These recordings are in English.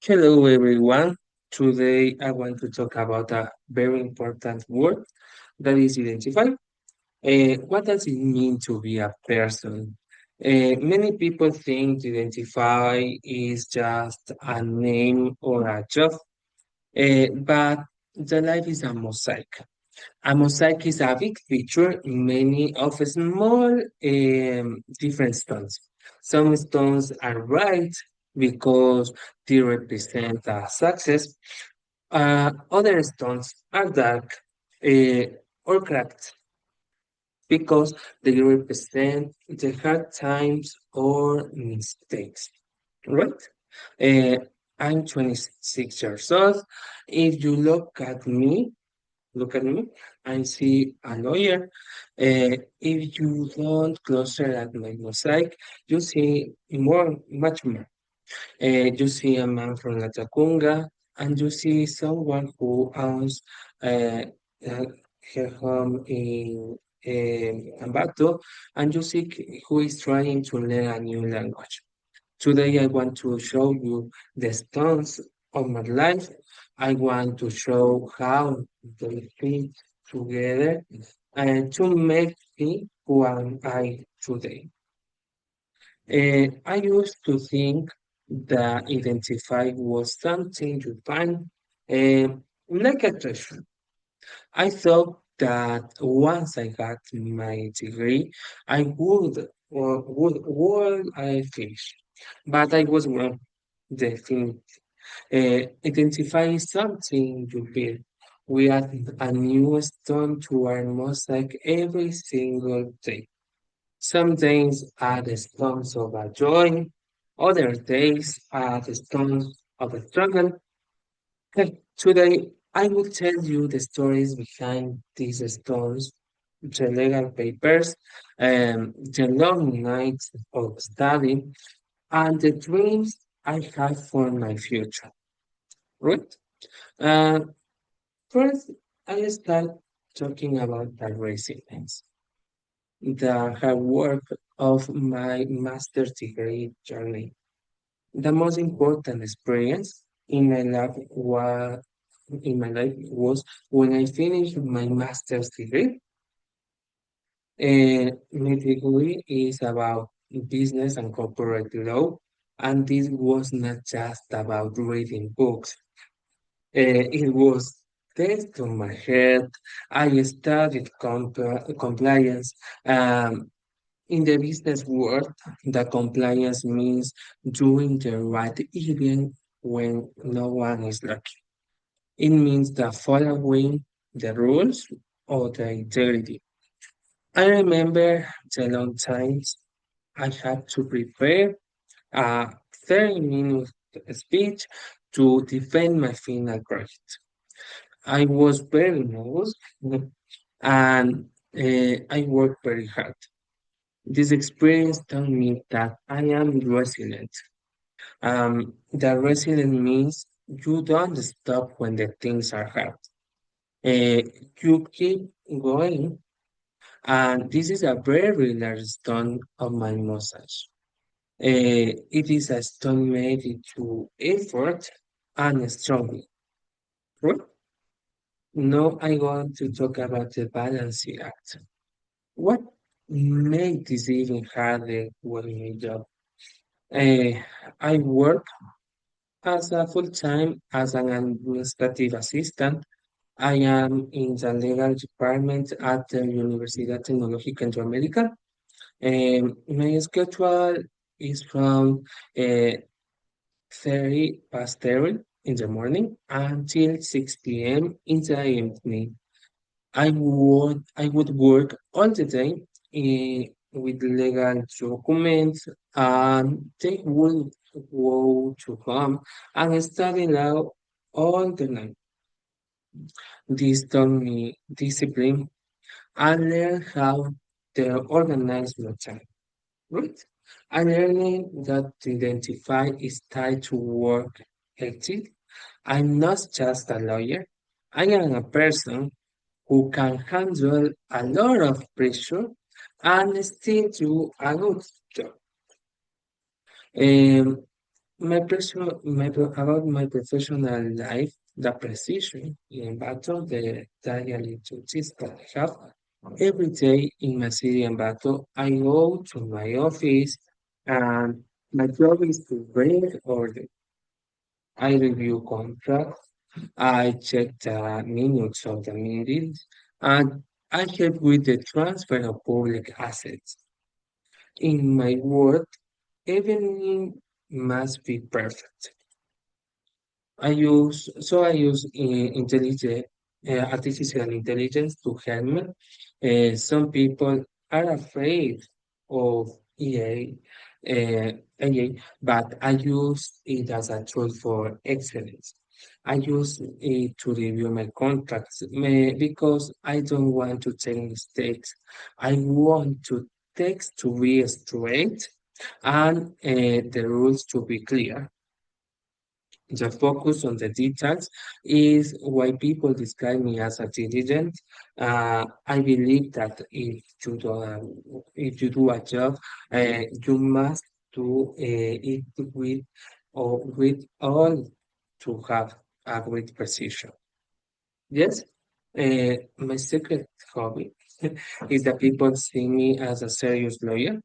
Hello, everyone. Today I want to talk about a very important word that is identify. What does it mean to be a person? Many people think identify is just a name or a job, but the life is a mosaic. A mosaic is a big feature, many of small different stones. Some stones are bright because they represent a success. Other stones are dark uh, or cracked because they represent the hard times or mistakes. Right? Uh, I'm 26 years old. If you look at me and see a lawyer. If you don't closer at my mosaic, you see much more. You see a man from La Tacunga, and you see someone who owns uh, uh, her home in Ambato, and you see who is trying to learn a new language. Today, I want to show you the stones of my life. I want to show how they fit together and to make me who am I today. I used to think that identify was something you find like a treasure. I thought that once I got my degree, I would I finish. But I was wrong. The thing, identifying something you build. We add a new stone to our mosaic every single day. Some days are the stones of a joy, other days are the stones of a struggle. Okay, today, I will tell you the stories behind these stones, the legal papers, the long nights of study, and the dreams I have for my future. Right? Uh, First, I start talking about the resilience, the hard work of my master's degree journey. The most important experience in my life was when I finished my master's degree. My degree is about business and corporate law, and this was not just about reading books. It was test on my head. I studied compliance. In the business world, the compliance means doing the right even when no one is looking. It means the following the rules or the integrity. I remember the long times I had to prepare a 30-minute speech to defend my final project. I was very nervous and I worked very hard. This experience taught me that I am resilient. The resilient means you don't stop when the things are hard. Uh, you keep going, and this is a very large stone of my mosaic. It is a stone made into effort and struggle. Right? Now I want to talk about the balancing act. What made this even harder was my job. Uh, I work as a full-time as an administrative assistant. I am in the legal department at the Universidad Tecnológica Indoamérica. My schedule is from 30 past 30 in the morning until 6 p.m. in the evening. I would work all the day with legal documents, and they would go to home and study law all the night. This taught me discipline and learned how to organize my time. Right? I learned that to identify is tied to work ethic. I'm not just a lawyer. I am a person who can handle a lot of pressure and still do a good job. Um, About my professional life, the precision in battle, the daily duties that I have every day in my city and battle, I go to my office and my job is to bring order. I review contracts, I check the minutes of the meetings, and I help with the transfer of public assets. In my work, everything must be perfect. I use artificial intelligence to help me. Some people are afraid of AI, but I use it as a tool for excellence. I use it to review my contracts because I don't want to take mistakes. I want to text to be straight and the rules to be clear. The focus on the details is why people describe me as intelligent. I believe that if you do a job, you must do it with all to have a great precision. Yes, my secret hobby is that people see me as a serious lawyer.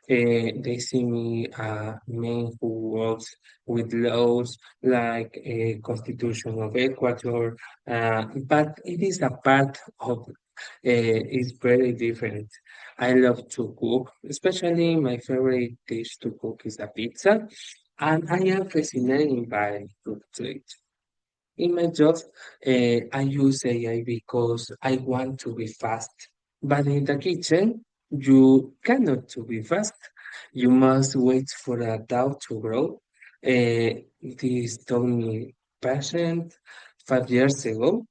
They see me a man who works with laws like Constitution of Ecuador, but it is a part of it's very different. I love to cook, especially my favorite dish to cook is a pizza, and I am fascinated by food trade. In my job, I use AI because I want to be fast. But in the kitchen, you cannot to be fast. You must wait for a dough to grow. This taught me patient 5 years ago.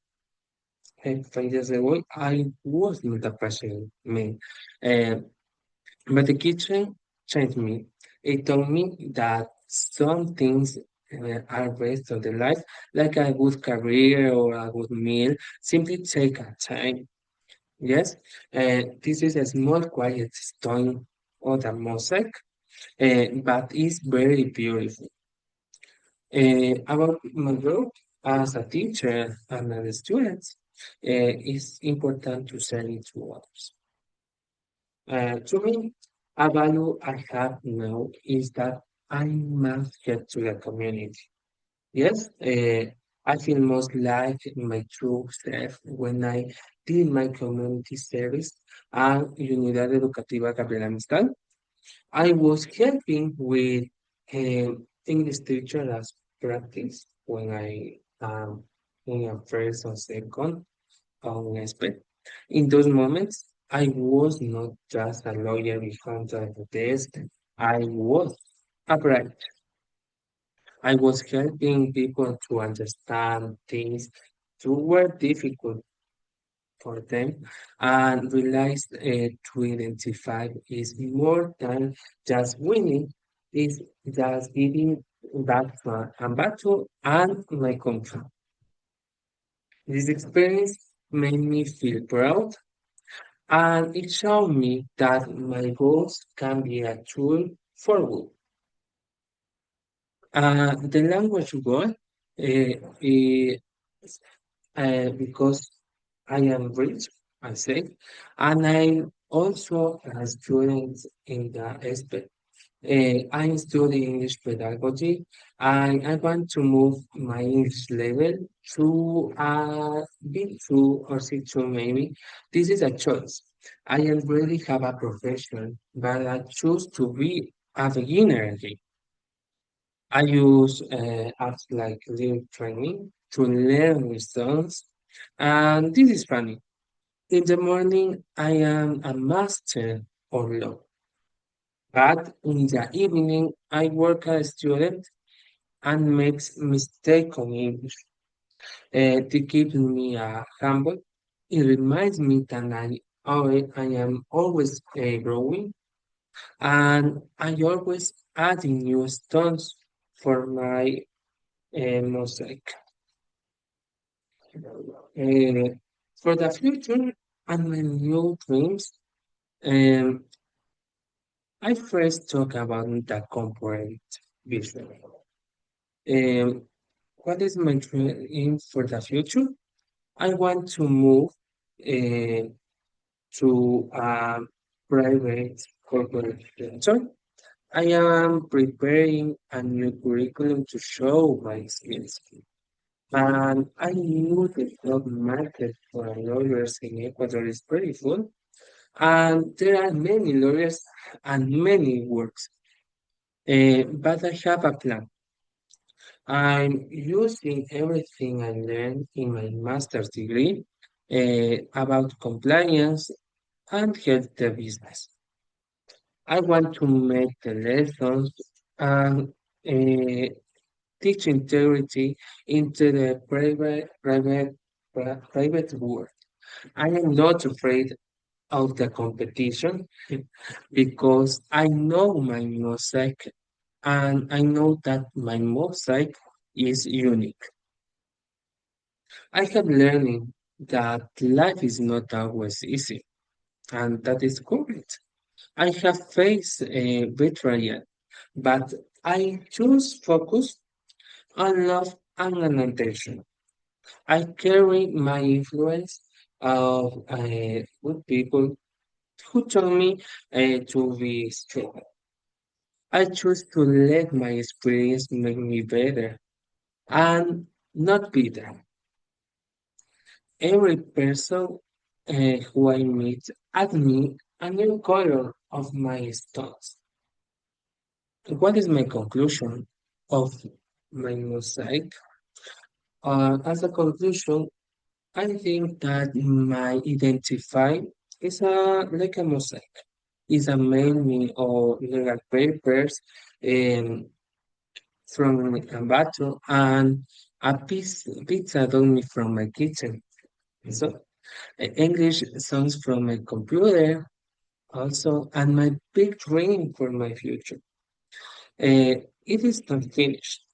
5 years ago, I was not a patient man. Uh, but the kitchen changed me. It told me that some things are based on the life, like a good career or a good meal, simply take a time. Yes, this is a small, quiet stone or the mosaic, but it's very beautiful. About my role as a teacher and as a student, it's important to sell it to others. To me, a value I have now is that I must get to the community. Yes, I feel most like my true self when I did my community service at Unidad Educativa Gabriela Mistral. I was helping with English teacher as practice when I in a first or second on aspect. In those moments, I was not just a lawyer behind the desk. I was a bright. I was helping people to understand things that were difficult for them and realized to identify is more than just winning, is just giving back to a battle and my country. This experience made me feel proud and it showed me that my goals can be a tool for good. The language goal is because I am rich, I say, and I'm also a student in the aspect. I study English pedagogy and I want to move my English level to B2 or C2 maybe. This is a choice. I already have a profession, but I choose to be a beginner again. I use apps like Live Training to learn with songs, and this is funny. In the morning, I am a master of law, but in the evening, I work as a student and makes mistake on English. To keep me humble, it reminds me that I am always growing and I always adding new stones for my mosaic. Uh, for the future and my new dreams, um, I first talk about the corporate. vision. Um, what is my dream for the future? I want to move uh, to a private corporate sector. I am preparing a new curriculum to show my skills. And I knew the job market for lawyers in Ecuador is pretty full. And there are many lawyers and many works. But I have a plan. I'm using everything I learned in my master's degree about compliance and health the business. I want to make the lessons and teach integrity into the private world. I am not afraid of the competition because I know my mosaic and I know that my mosaic is unique. I have learning that life is not always easy, and that is correct. I have faced a betrayal, but I choose focus on love and on attention. I carry my influence of good people who told me to be strong. I choose to let my experience make me better and not bitter. Every person who I meet adds me a new color of my thoughts. What is my conclusion of my mosaic? As a conclusion, I think that my identify is like a mosaic. It's a many of legal papers um, from a bottle and a pizza done me from my kitchen. So English songs from my computer also, and my big dream for my future. It is not finished.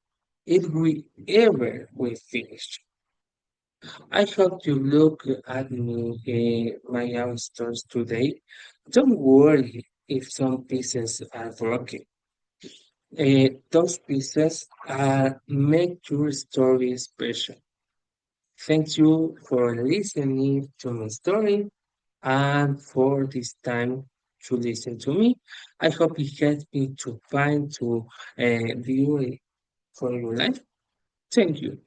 It will ever will finish. I hope you look at me, my own stores today. Don't worry if some pieces are broken. Those pieces make your story special. Thank you for listening to my story and for this time to listen to me. I hope it helped me to find to view it for your life. Thank you.